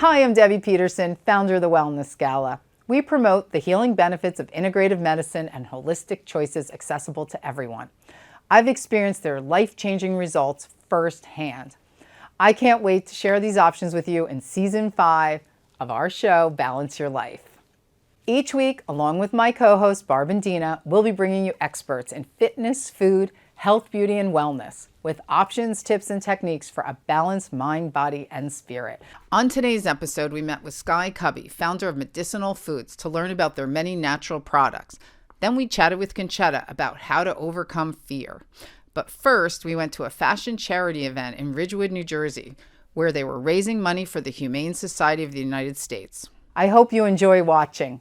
Hi, I'm Debbie Peterson, founder of the Wellness Gala. We promote the healing benefits of integrative medicine and holistic choices accessible to everyone. I've experienced their life-changing results firsthand. I can't wait to share these options with you in Season 5 of our show, Balance Your Life. Each week, along with my co-hosts Barb and Dina, we'll be bringing you experts in fitness, food, health, beauty, and wellness with options, tips, and techniques for a balanced mind, body, and spirit. On today's episode, we met with Sky Kubby, founder of Medicinal Foods, to learn about their many natural products. Then we chatted with Concetta about how to overcome fear. But first, we went to a fashion charity event in Ridgewood, New Jersey, where they were raising money for the Humane Society of the United States. I hope you enjoy watching.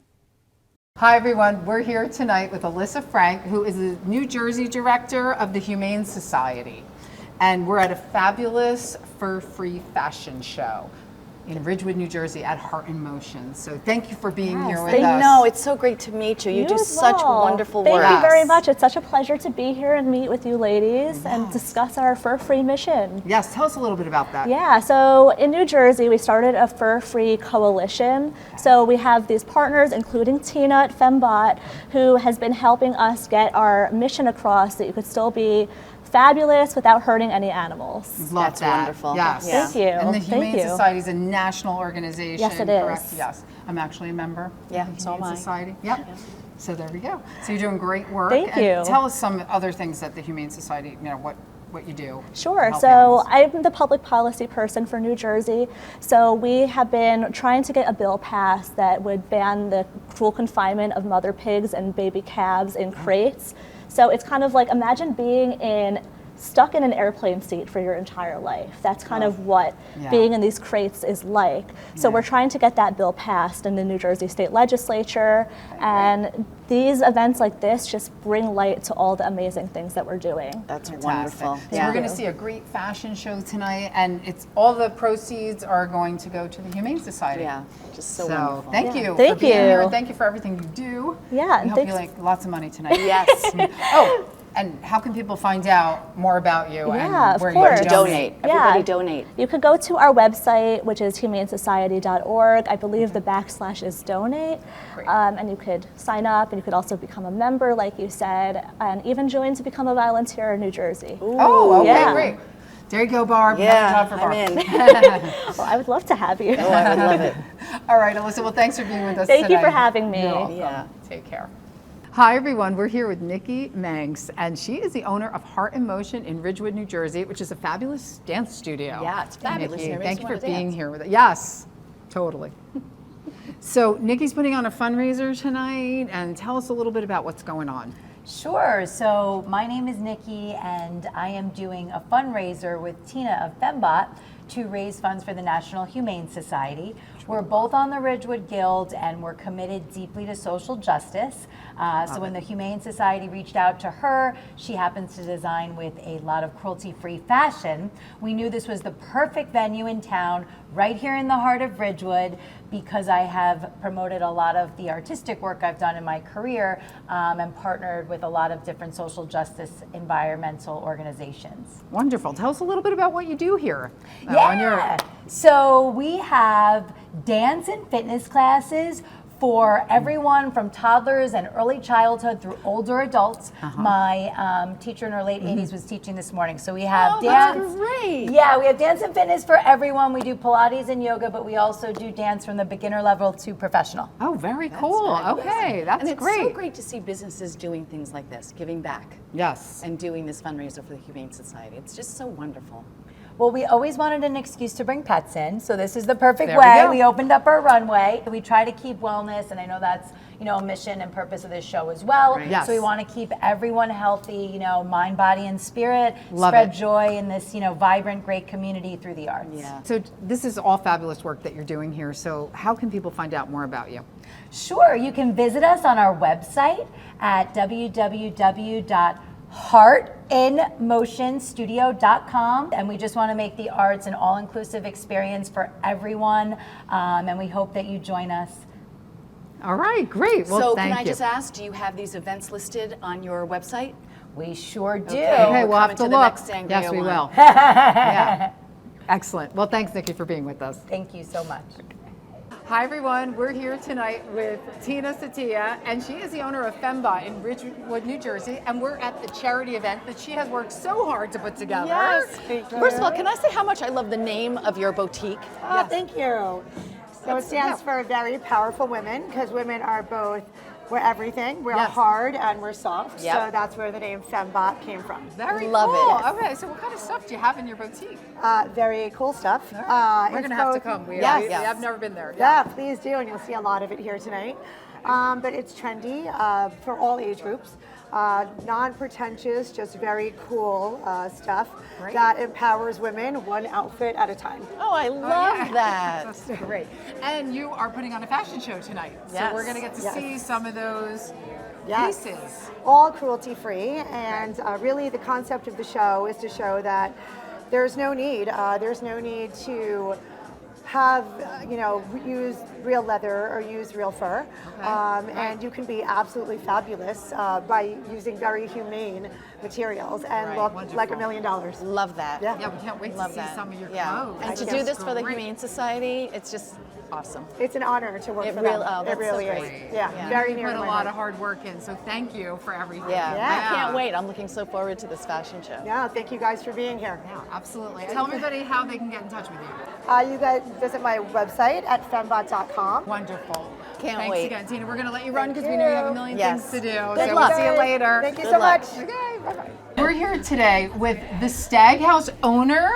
Hi everyone, we're here tonight with Elissa Frank, who is the New Jersey director of the Humane Society. And we're at a fabulous fur-free fashion show in Ridgewood, New Jersey at Heart in Motion. So thank you for being here with us. No, it's so great to meet you. You do such wonderful work. Thank you very much. It's such a pleasure to be here and meet with you ladies and discuss our fur-free mission. Yes, tell us a little bit about that. Yeah, so in New Jersey, we started a fur-free coalition. So we have these partners, including Tina at Fembot, who has been helping us get our mission across that you could still be fabulous without hurting any animals. Love That's that. wonderful. Yes. Thank you. And the Thank Humane you. Society is a national organization. Yes, it correct? is. Yes. I'm actually a member Yeah, of the so am Humane I. Society. Yep. Yeah. So there we go. So you're doing great work. Thank and you. Tell us some other things that the Humane Society, what you do. Sure. help So animals. I'm the public policy person for New Jersey. So we have been trying to get a bill passed that would ban the cruel confinement of mother pigs and baby calves in crates. So it's kind of like, imagine being stuck in an airplane seat for your entire life. That's kind of what being in these crates is like. So we're trying to get that bill passed in the New Jersey State Legislature, and these events like this just bring light to all the amazing things that we're doing. That's Fantastic. wonderful. So we're going to see a great fashion show tonight, and it's all the proceeds are going to go to the Humane Society. Yeah, just so wonderful. Thank you for Thank being here. you. Thank you for everything you do. Yeah, We and hope you thanks- make lots of money tonight. Yes. Oh, and how can people find out more about you Yeah, and of where course. you To donate. Everybody donate. You could go to our website, which is humanesociety.org. I believe the / is donate. And you could sign up, and you could also become a member, like you said, and even join to become a volunteer in New Jersey. Oh, okay, Yeah. great. There you go, Barb. Yeah, Another job for I'm Barb. in. Well, I would love to have you. Oh, I would love it. All right, Elissa, well, thanks for being with us Thank today. you for having me. You're welcome. Yeah. Take care. Hi, everyone. We're here with Nikki Mann, and she is the owner of Heart in Motion in Ridgewood, New Jersey, which is a fabulous dance studio. Yeah, it's fabulous. Nikki, It makes thank me you for wanna being dance. here with us. Yes, totally. So Nikki's putting on a fundraiser tonight, and tell us a little bit about what's going on. Sure. So my name is Nikki, and I am doing a fundraiser with Tina of Fembot to raise funds for the National Humane Society. We're both on the Ridgewood Guild, and we're committed deeply to social justice. So when the Humane Society reached out to her, she happens to design with a lot of cruelty-free fashion. We knew this was the perfect venue in town, right here in the heart of Ridgewood, because I have promoted a lot of the artistic work I've done in my career and partnered with a lot of different social justice environmental organizations. Wonderful. Tell us a little bit about what you do here. Yeah. So we have dance and fitness classes for everyone from toddlers and early childhood through older adults. My teacher in her late 80s was teaching this morning. So we have dance. That's great. Yeah, we have dance and fitness for everyone. We do Pilates and yoga, but we also do dance from the beginner level to professional. Oh, very cool. fabulous. Okay, that's And it's great. so great to see businesses doing things like this, giving back Yes. and doing this fundraiser for the Humane Society. It's just so wonderful. Well, we always wanted an excuse to bring pets in, so this is the perfect There we way. go. We opened up our runway. We try to keep wellness, and I know that's a mission and purpose of this show as well. Right. Yes. So we want to keep everyone healthy, mind, body, and spirit. Love spread it. joy in this, vibrant, great community through the arts. Yeah. So this is all fabulous work that you're doing here. So how can people find out more about you? Sure, you can visit us on our website at www.heartinmotionstudio.com, and we just want to make the arts an all-inclusive experience for everyone, and we hope that you join us. All right, great. Well, So thank can I you. just ask, do you have these events listed on your website? We sure do. Okay, we'll have Coming to to the look. next Sangria Yes, we one. will. Yeah. Excellent. Well, thanks, Nikki, for being with us. Thank you so much. Hi, everyone. We're here tonight with Tina Satia, and she is the owner of Fembot in Ridgewood, New Jersey, and we're at the charity event that she has worked so hard to put together. Yes. First of all, can I say how much I love the name of your boutique? Oh, thank you. So it stands for Very Powerful Women, because women are both, we're everything. We're Yes. hard and we're soft. Yep. So that's where the name Fembot came from. Very Love cool. it. Okay, so what kind of stuff do you have in your boutique? Very cool stuff. We're It's going to have to both- come. We Yes. have never been there. Yeah, please do, and you'll see a lot of it here tonight. But it's trendy for all age groups. Non-pretentious, just very cool stuff Great. that empowers women one outfit at a time. Oh, I love Yeah. that. That's great. And you are putting on a fashion show tonight. So Yes. we're going to get to Yes. see some of those Yes. pieces. All cruelty-free, and really the concept of the show is to show that there's no need to have, use real leather or use real fur. And you can be absolutely fabulous by using very humane materials and Right, look wonderful. like $1 million. Love that. Yeah. Yeah, we can't wait to Love see that. some of your Yeah. clothes. And to That's do this for the great. Humane Society, it's just awesome. It's an honor to work It for real- them. oh, it that's so really is. great. Yeah, Yeah. very You near put to a my lot heart. of hard work in, so thank you for everything. Yeah. Yeah. I can't wait. I'm looking so forward to this fashion show. Yeah, thank you guys for being here. Yeah, absolutely. Tell everybody how they can get in touch with you. You guys visit my website at fembot.com. Wonderful. Can't Thanks wait. again, Tina. We're going to let you run because we know you have a million Yes. things to do. Good so luck. we'll see you later. Thank you Good so luck. much. Okay, bye-bye. We're here today with the Stag House owner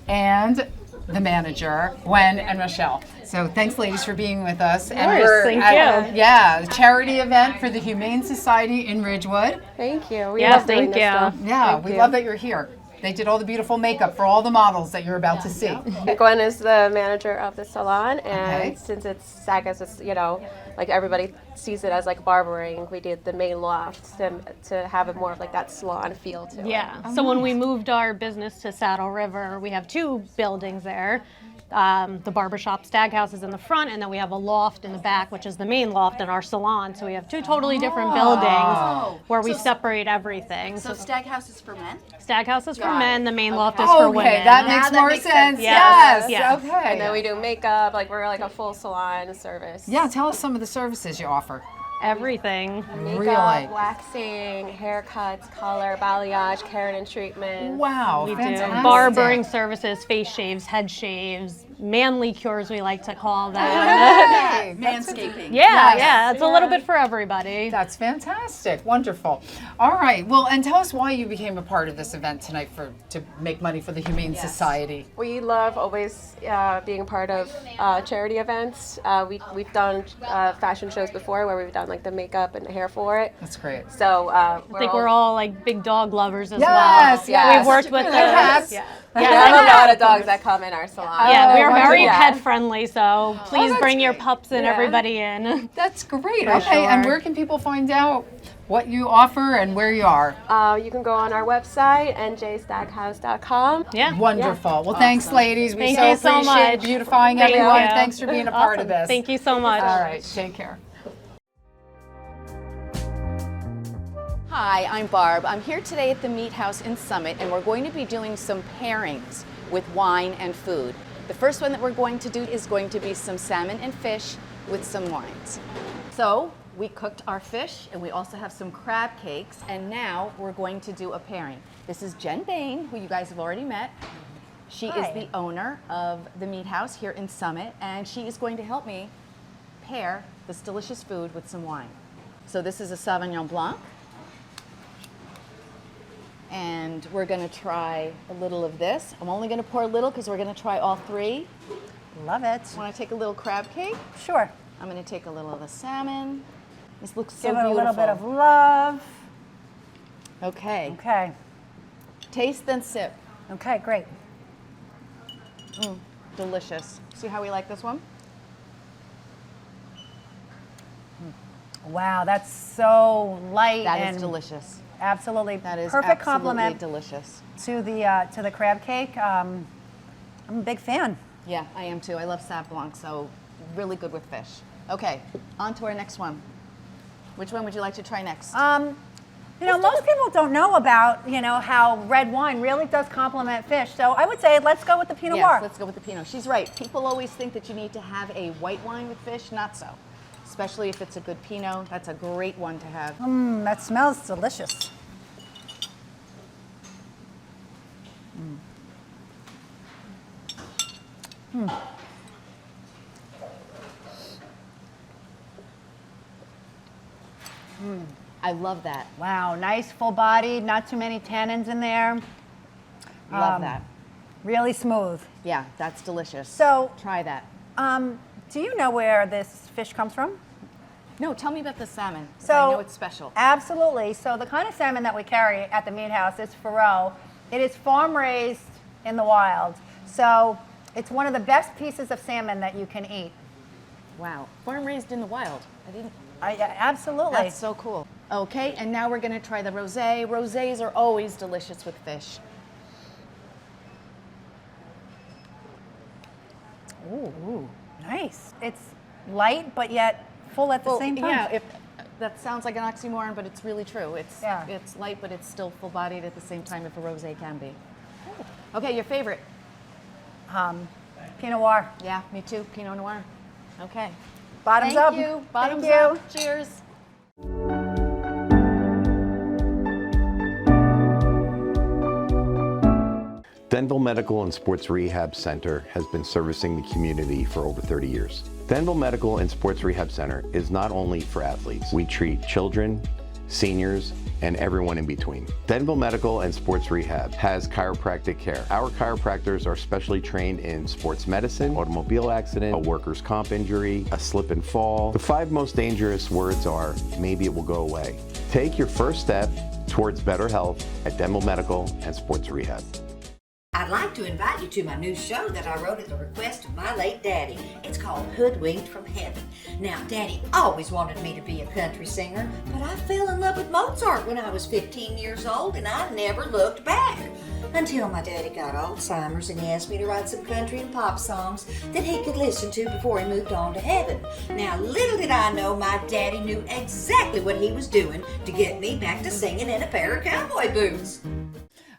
and the manager, Gwen and Michelle. So thanks, ladies, for being with us. And course, we're thank at, you. Yeah, the charity event for the Humane Society in Ridgewood. Thank you. We Yes, love doing thank this you. stuff. Yeah, Thank we you. love that you're here. They did all the beautiful makeup for all the models that you're about to see. Gwen is the manager of the salon, and Okay. since it's Sagas, it's like everybody sees it as like barbering. We did the main loft to have it more of like that salon feel to it. Yeah. So when we moved our business to Saddle River, we have two buildings there. The barbershop Stag House is in the front, and then we have a loft in the back, which is the main loft in our salon. So we have two totally different buildings where we separate everything. So Stag House is for men? Stag House is for men, the main loft is for women. Okay, that Now makes that more makes sense. sense. Yes. Yes. Okay. And then we do makeup, like we're like a full salon service. Yeah, tell us some of the services you offer. Everything. Makeup, Really? waxing, haircuts, color, balayage, keratin treatment. Wow, We fantastic. do barbering services, face shaves, head shaves, manly cures we like to call them. Hey, Manscaping. Yeah, Yes. yeah, it's a little bit for everybody. That's fantastic. Wonderful. All right. Well, and tell us why you became a part of this event tonight to make money for the Humane Society. We love always being a part of charity events. We've done fashion shows before where we've done like the makeup and the hair for it. That's great. So I think we're all like big dog lovers as Yes, well. yes. We've worked with the Cats. Yeah. we have a lot of dogs that come in our salon. Yeah, we are wonderful. very Yeah. pet friendly, so please that's bring your great. pups and everybody in. That's great. Okay. And sure. where can people find out what you offer and where you are? You can go on our website, njstaghouse.com. Yeah. Wonderful. Well, thanks, ladies. We Thank so you so appreciate much. beautifying Thank everyone. you. Thanks for being a part of Awesome. this. Thank you so much. All right. Take care. Hi, I'm Barb. I'm here today at the Meat House in Summit, and we're going to be doing some pairings with wine and food. The first one that we're going to do is going to be some salmon and fish with some wines. So we cooked our fish, and we also have some crab cakes, and now we're going to do a pairing. This is Jen Bain, who you guys have already met. She is the owner of the Meat House here in Summit, and she is going to help me pair this delicious food with some wine. So this is a Sauvignon Blanc. And we're gonna try a little of this. I'm only gonna pour a little because we're gonna try all three. Love it. Wanna take a little crab cake? Sure. I'm gonna take a little of the salmon. This looks so Give it a beautiful. little bit of love. Okay. Okay. Taste then sip. Okay, great. Delicious. See how we like this one? Wow, that's so light That and is delicious. absolutely That is perfect absolutely compliment delicious. to the crab cake. I'm a big fan. Yeah, I am too. I love Sauv Blanc, so really good with fish. Okay, on to our next one. Which one would you like to try next? You know, most people don't know about, how red wine really does complement fish. So I would say let's go with the Pinot Noir. Yes, let's go with the Pinot. She's right. People always think that you need to have a white wine with fish. Not so. Especially if it's a good Pinot. That's a great one to have. That smells delicious. I love that. Wow, nice full body, not too many tannins in there. Love that. Really smooth. Yeah, that's delicious. So, try that. do you know where this fish comes from? No, tell me about the salmon. So I know it's special. Absolutely. So the kind of salmon that we carry at the meat house is Faro. It is farm raised in the wild. So it's one of the best pieces of salmon that you can eat. Wow, farm raised in the wild. Absolutely. That's so cool. Okay, and now we're gonna try the rosé. Rosés are always delicious with fish. Ooh, nice. It's light, but yet full at the same time. Yeah, that sounds like an oxymoron, but it's really true. It's light, but it's still full-bodied at the same time if a rosé can be. Okay, your favorite? Pinot Noir. Yeah, me too. Pinot Noir. Okay. Bottoms up. Thank you. Bottoms Thank you. up. Cheers. Denville Medical and Sports Rehab Center has been servicing the community for over 30 years. Denville Medical and Sports Rehab Center is not only for athletes. We treat children, seniors, and everyone in between. Denville Medical and Sports Rehab has chiropractic care. Our chiropractors are specially trained in sports medicine, automobile accident, a workers' comp injury, a slip and fall. The 5 most dangerous words are, maybe it will go away. Take your first step towards better health at Denville Medical and Sports Rehab. I'd like to invite you to my new show that I wrote at the request of my late daddy. It's called Hoodwinked from Heaven. Now, Daddy always wanted me to be a country singer, but I fell in love with Mozart when I was 15 years old, and I never looked back. Until my daddy got Alzheimer's and he asked me to write some country and pop songs that he could listen to before he moved on to heaven. Now, little did I know my daddy knew exactly what he was doing to get me back to singing in a pair of cowboy boots.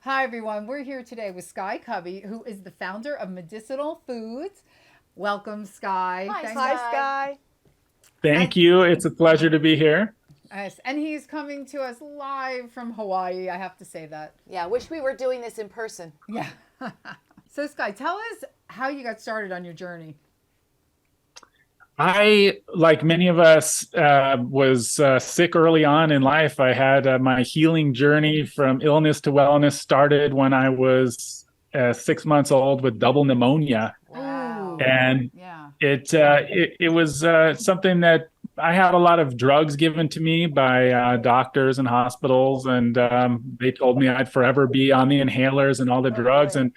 Hi, everyone. We're here today with Sky Kubby, who is the founder of Medicinal Foods. Welcome, Sky. Hi, Sky. Thank you. It's a pleasure to be here. Yes, and he's coming to us live from Hawaii. I have to say that. Yeah, wish we were doing this in person. Yeah. So, Sky, tell us how you got started on your journey. I, like many of us, was sick early on in life. I had my healing journey from illness to wellness started when I was 6 months old with double pneumonia. Wow. And Yeah. it was something that I had a lot of drugs given to me by doctors and hospitals, and they told me I'd forever be on the inhalers and all the drugs. And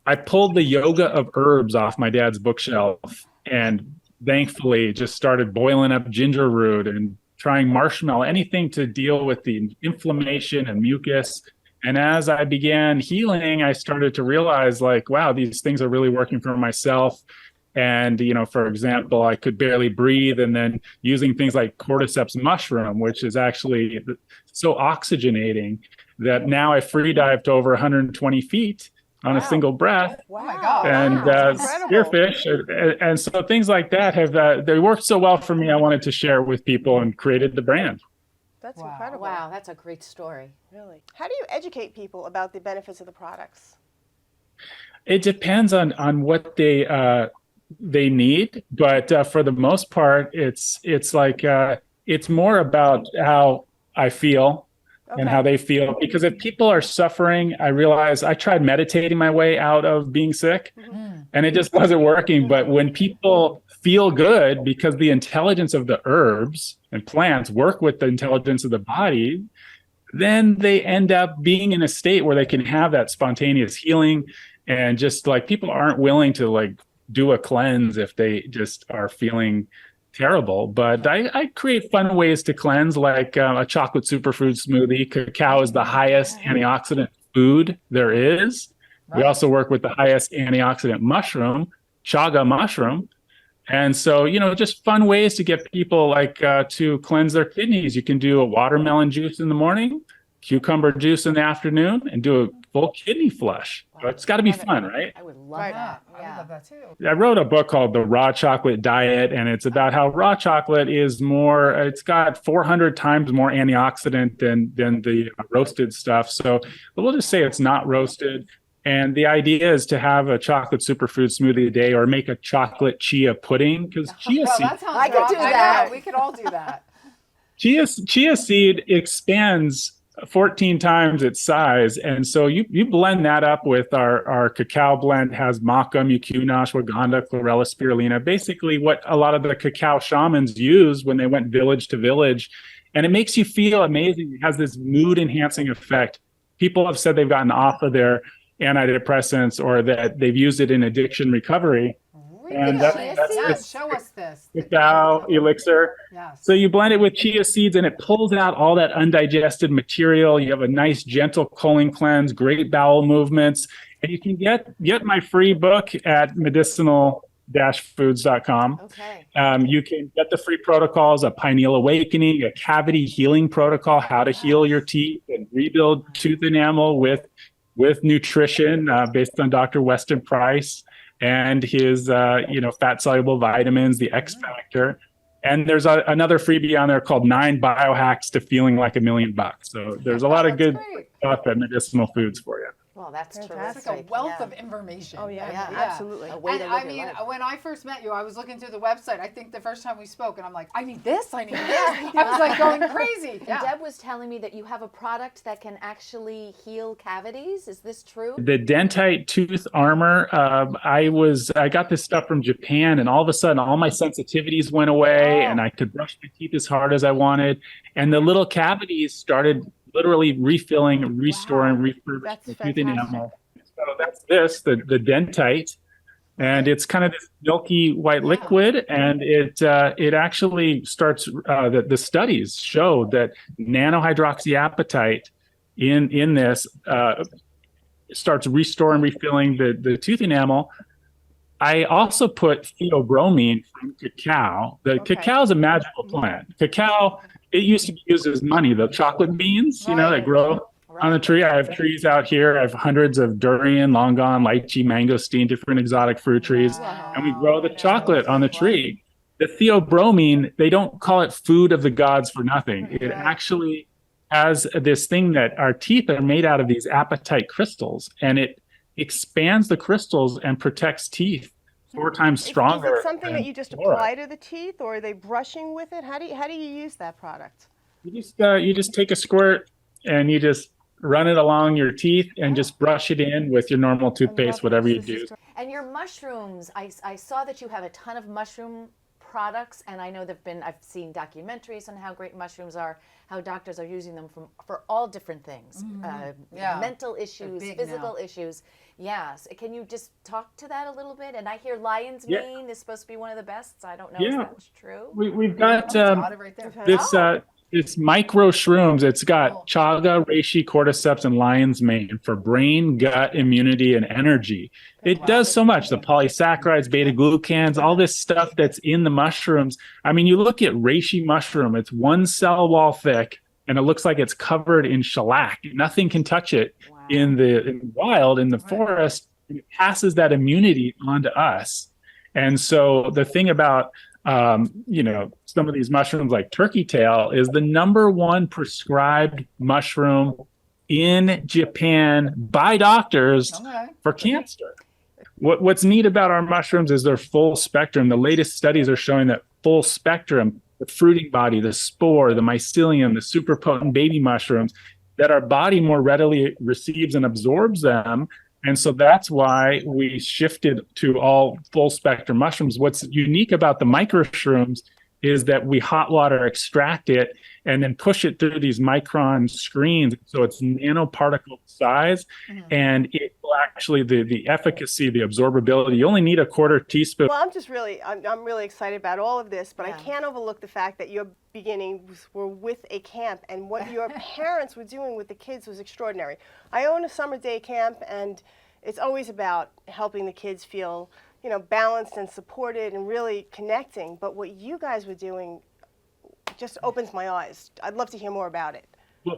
I pulled the Yoga of Herbs off my dad's bookshelf, and thankfully just started boiling up ginger root and trying marshmallow, anything to deal with the inflammation and mucus. And as I began healing, I started to realize, like, wow, these things are really working for myself. And, for example, I could barely breathe, and then using things like cordyceps mushroom, which is actually so oxygenating that now I free dive to over 120 feet on a single breath. Wow. Oh my God. And spearfish. And so things like that have, they worked so well for me. I wanted to share with people and created the brand. That's incredible. Wow, that's a great story. Really. How do you educate people about the benefits of the products? It depends on what they need, but for the most part, it's like it's more about how I feel and how they feel. Because if people are suffering, I realize I tried meditating my way out of being sick, and it just wasn't working. But when people feel good, because the intelligence of the herbs and plants work with the intelligence of the body, then they end up being in a state where they can have that spontaneous healing. And just like people aren't willing to like do a cleanse if they just are feeling terrible. But I create fun ways to cleanse, like a chocolate superfood smoothie. Cacao is the highest antioxidant food there is. Right. We also work with the highest antioxidant mushroom, chaga mushroom. And so, just fun ways to get people like to cleanse their kidneys. You can do a watermelon juice in the morning, cucumber juice in the afternoon, and do a full kidney flush. So it's got to be fun, right? I would love that. I would love that too. I wrote a book called The Raw Chocolate Diet, and it's about how raw chocolate is it's got 400 times more antioxidant than the roasted stuff. So we'll just say it's not roasted. And the idea is to have a chocolate superfood smoothie a day, or make a chocolate chia pudding, because chia seed. I could do that. We could all do that. Chia seed expands 14 times its size, and so you blend that up with our cacao blend. Has maca, mucuna, ashwagandha, chlorella, spirulina, basically what a lot of the cacao shamans used when they went village to village, and it makes you feel amazing. It has this mood enhancing effect. People have said they've gotten off of their antidepressants, or that they've used it in addiction recovery. Really? And Yes, show us this. Cacao elixir. Yes. So you blend it with chia seeds, and it pulls out all that undigested material. You have a nice, gentle colon cleanse, great bowel movements, and you can get my free book at medicinal-foods.com. Okay. You can get the free protocols: a pineal awakening, a cavity healing protocol, how to heal your teeth and rebuild tooth enamel with nutrition, based on Dr. Weston Price and his fat soluble vitamins, the X Factor. And there's another freebie on there called 9 Biohacks to Feeling Like $1 Million. So there's a lot of good stuff at Medicinal Foods for you. Well, that's Fantastic. terrific. It's like a wealth of information. Oh, yeah, Yeah. absolutely. A way to And live I your mean, life. when I first met you, I was looking through the website. I think the first time we spoke, and I'm like, I need this. I was like going crazy. And Deb was telling me that you have a product that can actually heal cavities. Is this true? The Dentite Tooth Armor, I got this stuff from Japan, and all of a sudden all my sensitivities went away, and I could brush my teeth as hard as I wanted. And the little cavities started literally refilling, restoring, refurbishing the tooth enamel. So that's the Dentite, and it's kind of this milky white liquid, and it actually starts. The studies show that nanohydroxyapatite in this starts restoring, refilling the tooth enamel. I also put theobromine from cacao. Cacao is a magical plant. Cacao, it used to be used as money. The chocolate beans, that grow on the tree. I have trees out here. I have hundreds of durian, long gone, lychee, mangosteen, different exotic fruit trees. And we grow the chocolate on the tree. The theobromine, they don't call it food of the gods for nothing. It actually has this thing that our teeth are made out of, these apatite crystals, and it expands the crystals and protects teeth 4 times stronger. Is it something that you just apply to the teeth, or are they brushing with it? How do you use that product? You just take a squirt and you just run it along your teeth and just brush it in with your normal toothpaste, whatever you do. And your mushrooms, I saw that you have a ton of mushroom products, and I know I've seen documentaries on how great mushrooms are, how doctors are using them for all different things, mental issues, physical issues. Yes. Can you just talk to that a little bit? And I hear lion's mane is supposed to be one of the best. I don't know if that's true. We've got this micro shrooms. It's got chaga, reishi, cordyceps, and lion's mane for brain, gut, immunity, and energy. It does so much. The polysaccharides, beta glucans, all this stuff that's in the mushrooms. I mean, you look at reishi mushroom, it's 1 cell wall thick, and it looks like it's covered in shellac. Nothing can touch it in the wild, in the forest. It passes that immunity on to us. And so the thing about some of these mushrooms like turkey tail is the #1 prescribed mushroom in Japan by doctors for cancer. What's neat about our mushrooms is their full spectrum. The latest studies are showing that full spectrum, the fruiting body, the spore, the mycelium, the super potent baby mushrooms, that our body more readily receives and absorbs them. And so that's why we shifted to all full spectrum mushrooms. What's unique about the microshrooms is that we hot water extract it and then push it through these micron screens. So it's nanoparticle size, and it will actually, the efficacy, the absorbability, you only need a 1/4 teaspoon. Well, I'm really excited about all of this, but I can't overlook the fact that your beginnings were with a camp, and what your parents were doing with the kids was extraordinary. I own a summer day camp, and it's always about helping the kids feel balanced and supported and really connecting. But what you guys were doing just opens my eyes. I'd love to hear more about it.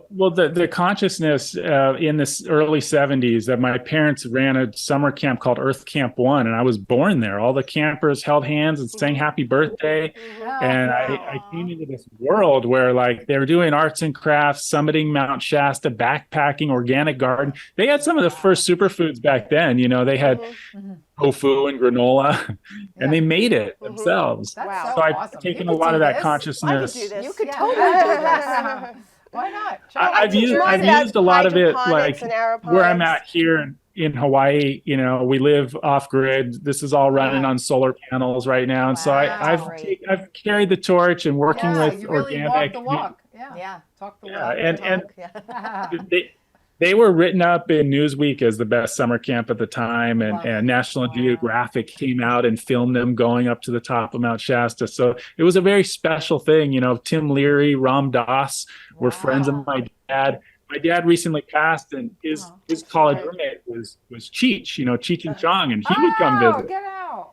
Well, the consciousness in the early 70s that my parents ran a summer camp called Earth Camp 1, and I was born there. All the campers held hands and sang happy birthday. And I came into this world where like they were doing arts and crafts, summiting Mount Shasta, backpacking, organic garden. They had some of the first superfoods back then. They had tofu and granola, and they made it themselves. So I've taken a lot of that consciousness. I could do this. You could totally do this. Why not? I've used a lot of it, like where I'm at here in Hawaii. We live off grid. This is all running on solar panels right now, and so I've carried the torch and working with you really organic. Walk the walk. Talk the walk. And they were written up in Newsweek as the best summer camp at the time, and National Geographic came out and filmed them going up to the top of Mount Shasta. So it was a very special thing. Tim Leary, Ram Dass were friends of my dad. My dad recently passed, and his college roommate was Cheech, Cheech and Chong, and he would come visit. Get out.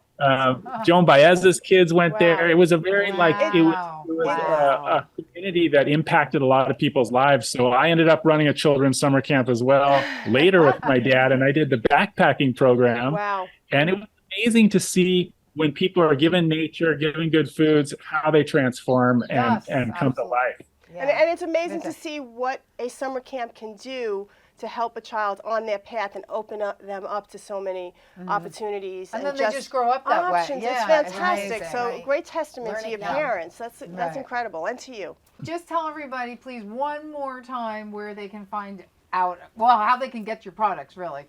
Joan Baez's kids went there. It was a very it was a community that impacted a lot of people's lives. So I ended up running a children's summer camp as well later with my dad, and I did the backpacking program. Wow. And it was amazing to see when people are given nature, given good foods, how they transform and come to life. Yeah. And it's amazing to see what a summer camp can do to help a child on their path and open them up to so many opportunities. And then they just grow up that options. way. It's fantastic. So great testament to your parents. That's incredible. And to you. Just tell everybody, please, one more time where they can find out, how they can get your products, really.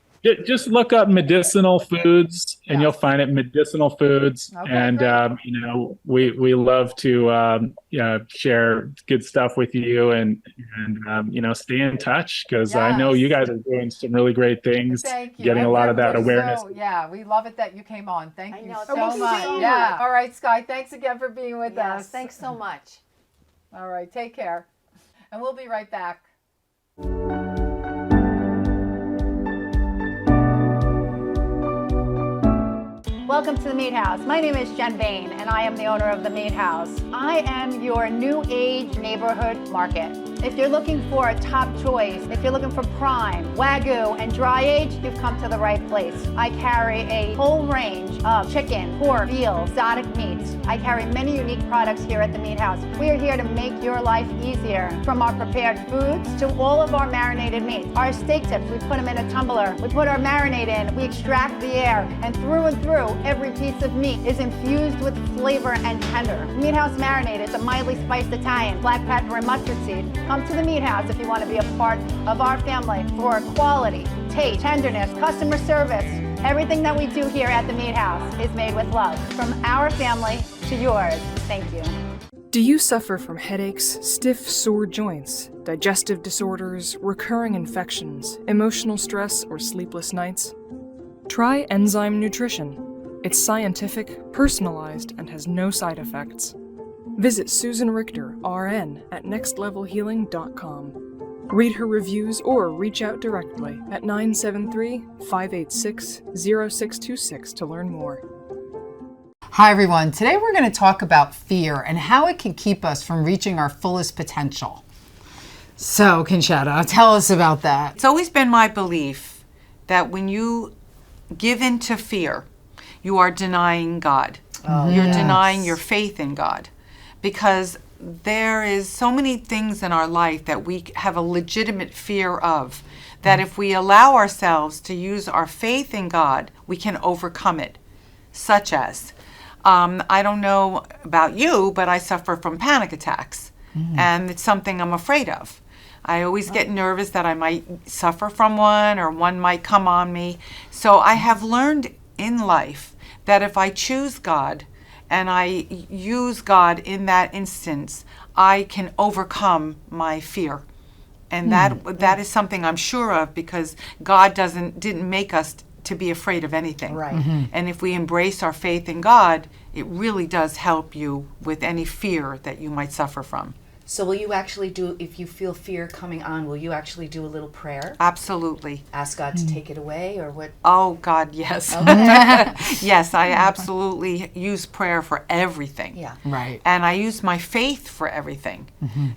Just look up Medicinal Foods, and you'll find it, Medicinal Foods. Okay, and we love to share good stuff with you, and stay in touch, because I know you guys are doing some really great things. Thank you. Getting a lot of that awareness. We love it that you came on. Thank you so we'll much. see you. Yeah. All right, Sky. Thanks again for being with us. Thanks so much. All right. Take care, and we'll be right back. Welcome to the Meat House. My name is Jen Bain, and I am the owner of the Meat House. I am your new age neighborhood market. If you're looking for a top choice, if you're looking for prime, Wagyu, and dry age, you've come to the right place. I carry a whole range of chicken, pork, veal, exotic meats. I carry many unique products here at the Meat House. We are here to make your life easier. From our prepared foods to all of our marinated meats. Our steak tips, we put them in a tumbler. We put our marinade in, we extract the air, and through, every piece of meat is infused with flavor and tender. Meat House Marinade is a mildly spiced Italian, black pepper and mustard seed. Come to the Meat House if you want to be a part of our family for quality, taste, tenderness, customer service. Everything that we do here at the Meat House is made with love. From our family to yours. Thank you. Do you suffer from headaches, stiff, sore joints, digestive disorders, recurring infections, emotional stress, or sleepless nights? Try Enzyme Nutrition. It's scientific, personalized, and has no side effects. Visit Susan Richter, RN, at nextlevelhealing.com. Read her reviews or reach out directly at 973-586-0626 to learn more. Hi, everyone. Today we're going to talk about fear and how it can keep us from reaching our fullest potential. So, Concetta, tell us about that. It's always been my belief that when you give in to fear, you are denying God. You're denying your faith in God, because there is so many things in our life that we have a legitimate fear of, that if we allow ourselves to use our faith in God, we can overcome it. Such as, I don't know about you, but I suffer from panic attacks, and it's something I'm afraid of. I always get nervous that I might suffer from one, or one might come on me. So I have learned in life that if I choose God and I use God in that instance, I can overcome my fear. And that is something I'm sure of, because God didn't make us to be afraid of anything. Right. And if we embrace our faith in God, it really does help you with any fear that you might suffer from. So will you actually do, if you feel fear coming on, will you actually do a little prayer? Absolutely. Ask God to take it away, or what? Oh, God, yes. Okay. Yes, I absolutely use prayer for everything. Yeah. Right. And I use my faith for everything.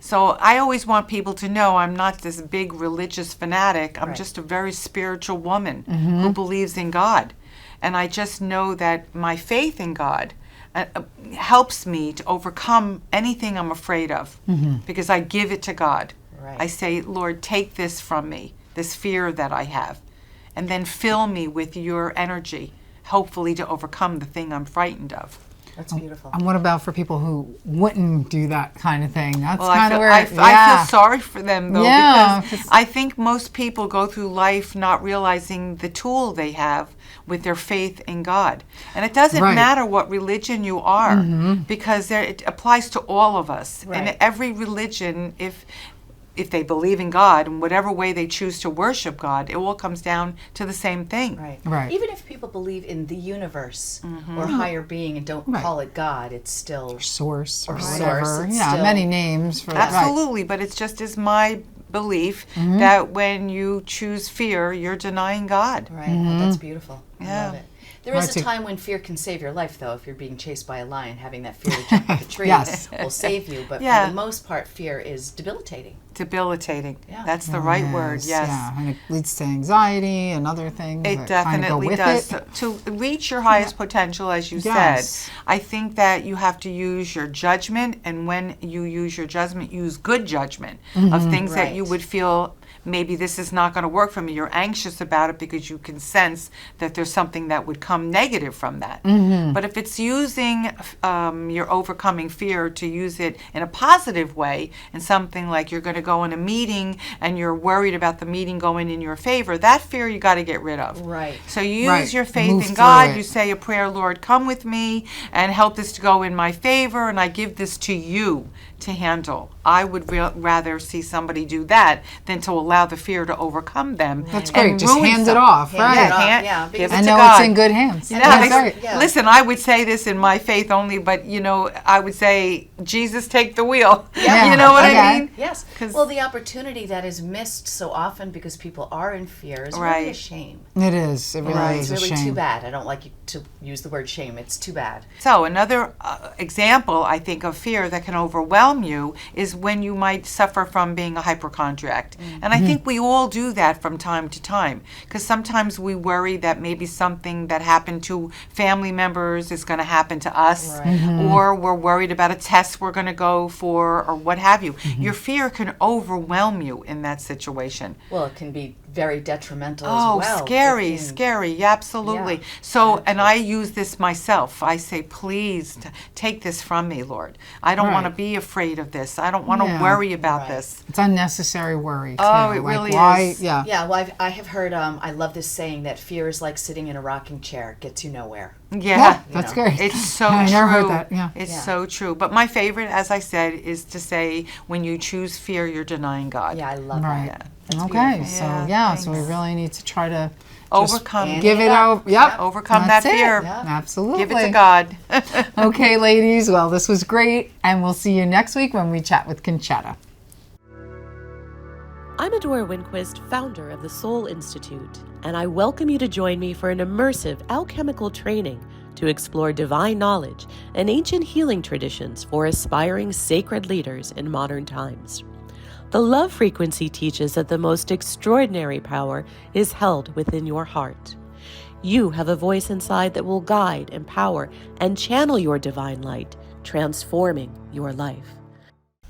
So I always want people to know I'm not this big religious fanatic. I'm just a very spiritual woman who believes in God. And I just know that my faith in God helps me to overcome anything I'm afraid of because I give it to God. Right. I say, Lord, take this from me, this fear that I have, and then fill me with your energy, hopefully to overcome the thing I'm frightened of. That's beautiful. And what about for people who wouldn't do that kind of thing? That's Well, kind of where I feel sorry for them, though, because I think most people go through life not realizing the tool they have with their faith in God. And it doesn't matter what religion you are, because it applies to all of us. And every religion, if they believe in God in whatever way they choose to worship God, it all comes down to the same thing. Right. Even if people believe in the universe or higher being and don't call it God, it's still source or whatever. Source. Yeah, many names for Absolutely, but it's just as my belief that when you choose fear, you're denying God. Right. Oh, that's beautiful. Yeah. I love it. There is a time when fear can save your life, though. If you're being chased by a lion, having that fear to jump off a tree will save you. But for the most part, fear is debilitating. Debilitating. Yeah. That's the right word, yes. Yeah, and it leads to anxiety and other things. It definitely does. To reach your highest potential, as you said, I think that you have to use your judgment, and when you use your judgment, use good judgment of things that you would feel maybe this is not going to work for me. You're anxious about it because you can sense that there's something that would come negative from that. But if it's using your overcoming fear to use it in a positive way, and something like you're going to go in a meeting and you're worried about the meeting going in your favor, that fear you got to get rid of. Right. So you use your faith in God. You say a prayer, Lord, come with me and help this to go in my favor, and I give this to you to handle. I would rather see somebody do that than to allow the fear to overcome them. That's great. Just hand it off, right? Give it I to know God. it's in good hands. Listen, I would say this in my faith only, but I would say, Jesus, take the wheel. You know what I mean? Yes. Well, the opportunity that is missed so often because people are in fear is really a shame. It is. It really is a shame. It's really too bad. I don't like to use the word shame. It's too bad. So another example, I think, of fear that can overwhelm you is when you might suffer from being a hypochondriac. And I think we all do that from time to time, because sometimes we worry that maybe something that happened to family members is going to happen to us, or we're worried about a test we're going to go for, or what have you. Your fear can overwhelm you in that situation. Well, it can be very detrimental as well. Oh, scary, absolutely. So, and I use this myself. I say, please take this from me, Lord. I don't want to be afraid of this. I don't want to worry about this. It's unnecessary worry, too. Oh, it really is. Yeah, well, I have heard, I love this saying that fear is like sitting in a rocking chair. It gets you nowhere. Yeah, that's great. It's so true. I never heard that. Yeah. It's so true. But my favorite, as I said, is to say, when you choose fear, you're denying God. Yeah, I love that. That's okay, beautiful. so we really need to try to overcome. Give it out. Yep. Overcome that fear. Absolutely. Give it to God. Okay, ladies. Well, this was great, and we'll see you next week when we chat with Concetta. I'm Adora Winquist, founder of the Soul Institute, and I welcome you to join me for an immersive alchemical training to explore divine knowledge and ancient healing traditions for aspiring sacred leaders in modern times. The love frequency teaches that the most extraordinary power is held within your heart. You have a voice inside that will guide, empower, and channel your divine light, transforming your life.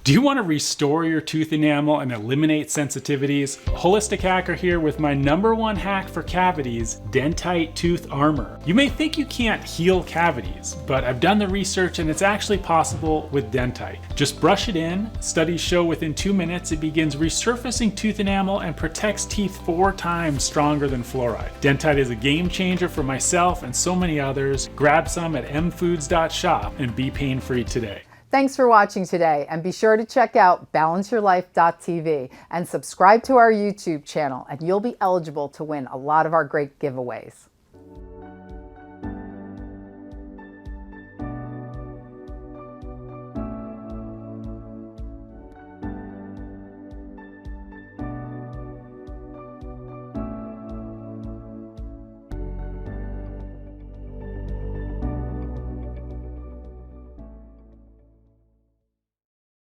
Do you want to restore your tooth enamel and eliminate sensitivities? Holistic Hacker here with my #1 hack for cavities, Dentite Tooth Armor. You may think you can't heal cavities, but I've done the research and it's actually possible with Dentite. Just brush it in. Studies show within 2 minutes it begins resurfacing tooth enamel and protects teeth 4 times stronger than fluoride. Dentite is a game changer for myself and so many others. Grab some at mfoods.shop and be pain-free today. Thanks for watching today, and be sure to check out balanceyourlife.tv and subscribe to our YouTube channel, and you'll be eligible to win a lot of our great giveaways.